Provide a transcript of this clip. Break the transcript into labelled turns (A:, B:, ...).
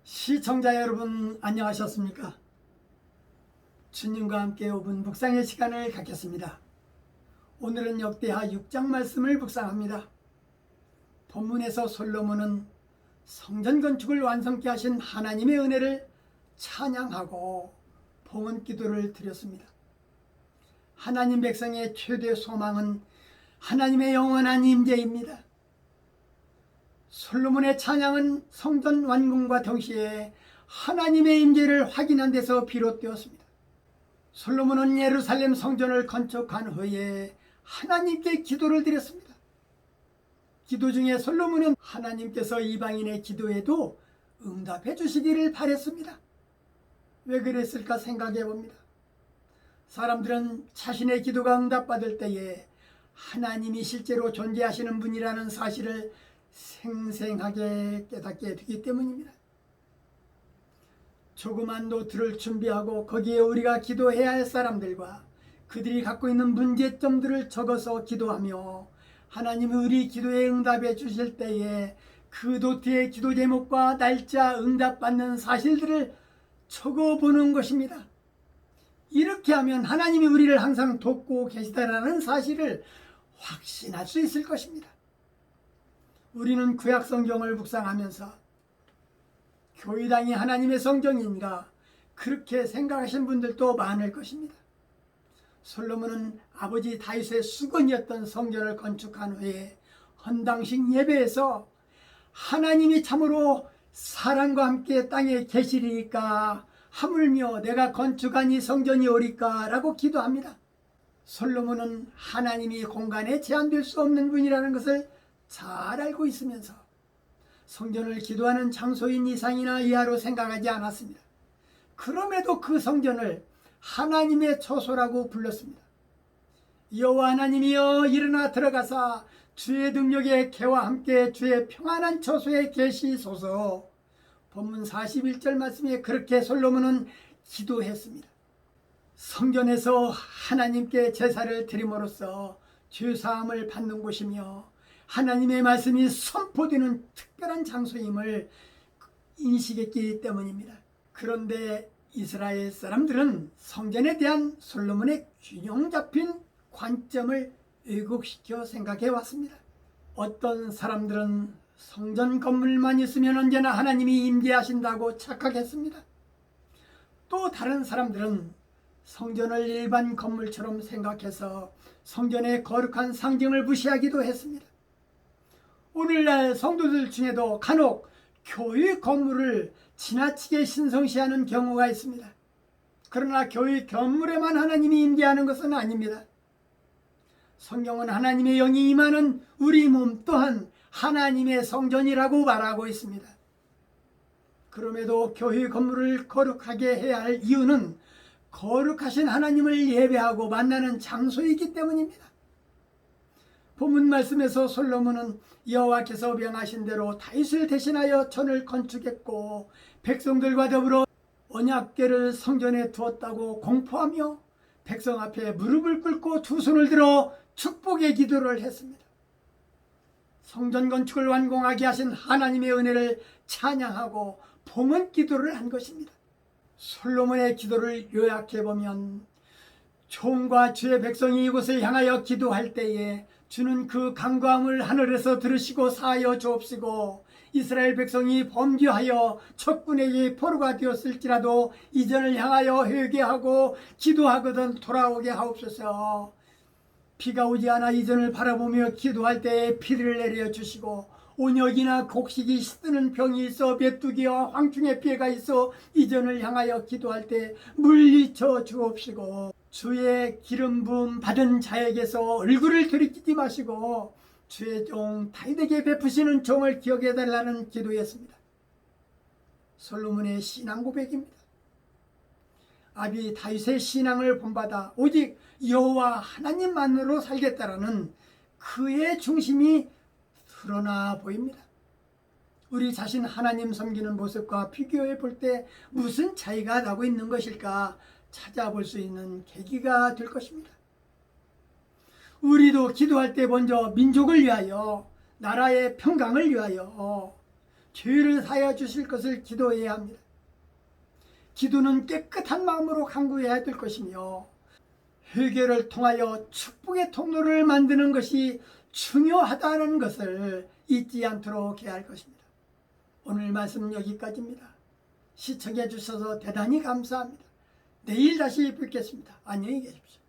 A: 시청자 여러분, 안녕하셨습니까? 주님과 함께 5분 묵상의 시간을 갖겠습니다. 오늘은 역대하 6장 말씀을 묵상합니다. 본문에서 솔로몬은 성전 건축을 완성케 하신 하나님의 은혜를 찬양하고 봉헌 기도를 드렸습니다. 하나님 백성의 최대 소망은 하나님의 영원한 임재입니다. 솔로몬의 찬양은 성전 완공과 동시에 하나님의 임재를 확인한 데서 비롯되었습니다. 솔로몬은 예루살렘 성전을 건축한 후에 하나님께 기도를 드렸습니다. 기도 중에 솔로몬은 하나님께서 이방인의 기도에도 응답해 주시기를 바랬습니다. 왜 그랬을까 생각해 봅니다. 사람들은 자신의 기도가 응답받을 때에 하나님이 실제로 존재하시는 분이라는 사실을 생생하게 깨닫게 되기 때문입니다. 조그만 노트를 준비하고 거기에 우리가 기도해야 할 사람들과 그들이 갖고 있는 문제점들을 적어서 기도하며 하나님이 우리 기도에 응답해 주실 때에 그 노트의 기도 제목과 날짜, 응답받는 사실들을 적어보는 것입니다. 이렇게 하면 하나님이 우리를 항상 돕고 계시다라는 사실을 확신할 수 있을 것입니다. 우리는 구약 성경을 묵상하면서 교회당이 하나님의 성전인가 그렇게 생각하신 분들도 많을 것입니다. 솔로몬은 아버지 다윗의 수건이었던 성전을 건축한 후에 헌당식 예배에서 하나님이 참으로 사람과 함께 땅에 계시리까 하물며 내가 건축한 이 성전이 오리까 라고 기도합니다. 솔로몬은 하나님이 공간에 제한될 수 없는 분이라는 것을 잘 알고 있으면서 성전을 기도하는 장소인 이상이나 이하로 생각하지 않았습니다. 그럼에도 그 성전을 하나님의 처소라고 불렀습니다. 여호와 하나님이여 일어나 들어가사 주의 능력의 개와 함께 주의 평안한 처소에 계시소서. 본문 41절 말씀에 그렇게 솔로몬은 기도했습니다. 성전에서 하나님께 제사를 드림으로써 죄사함을 받는 곳이며 하나님의 말씀이 선포되는 특별한 장소임을 인식했기 때문입니다. 그런데 이스라엘 사람들은 성전에 대한 솔로몬의 균형 잡힌 관점을 왜곡시켜 생각해 왔습니다. 어떤 사람들은 성전 건물만 있으면 언제나 하나님이 임재하신다고 착각했습니다. 또 다른 사람들은 성전을 일반 건물처럼 생각해서 성전의 거룩한 상징을 무시하기도 했습니다. 오늘날 성도들 중에도 간혹 교회 건물을 지나치게 신성시하는 경우가 있습니다. 그러나 교회 건물에만 하나님이 임재하는 것은 아닙니다. 성경은 하나님의 영이 임하는 우리 몸 또한 하나님의 성전이라고 말하고 있습니다. 그럼에도 교회 건물을 거룩하게 해야 할 이유는 거룩하신 하나님을 예배하고 만나는 장소이기 때문입니다. 본문 말씀에서 솔로몬은 여호와께서 명하신 대로 다윗을 대신하여 전을 건축했고 백성들과 더불어 언약궤를 성전에 두었다고 공포하며 백성 앞에 무릎을 꿇고 두 손을 들어 축복의 기도를 했습니다. 성전 건축을 완공하게 하신 하나님의 은혜를 찬양하고 봉헌 기도를 한 것입니다. 솔로몬의 기도를 요약해보면 종과 주의 백성이 이곳을 향하여 기도할 때에 주는 그 간구함을 하늘에서 들으시고 사하여 주옵시고 이스라엘 백성이 범죄하여 적군에게 포로가 되었을지라도 이전을 향하여 회개하고 기도하거든 돌아오게 하옵소서. 비가 오지 않아 이전을 바라보며 기도할 때에 비를 내려주시고 온역이나 곡식이 시드는 병이 있어 메뚜기와 황충의 피해가 있어 이전을 향하여 기도할 때 물리쳐 주옵시고 주의 기름 부음 받은 자에게서 얼굴을 들이키지 마시고 주의 종 다윗에게 베푸시는 종을 기억해 달라는 기도였습니다. 솔로몬의 신앙 고백입니다. 아비 다윗의 신앙을 본받아 오직 여호와 하나님만으로 살겠다라는 그의 중심이 드러나 보입니다. 우리 자신 하나님 섬기는 모습과 비교해 볼 때 무슨 차이가 나고 있는 것일까 찾아볼 수 있는 계기가 될 것입니다. 우리도 기도할 때 먼저 민족을 위하여, 나라의 평강을 위하여, 죄를 사하여 주실 것을 기도해야 합니다. 기도는 깨끗한 마음으로 간구해야 될 것이며, 회개를 통하여 축복의 통로를 만드는 것이 중요하다는 것을 잊지 않도록 해야 할 것입니다. 오늘 말씀은 여기까지입니다. 시청해 주셔서 대단히 감사합니다. 내일 다시 뵙겠습니다. 안녕히 계십시오.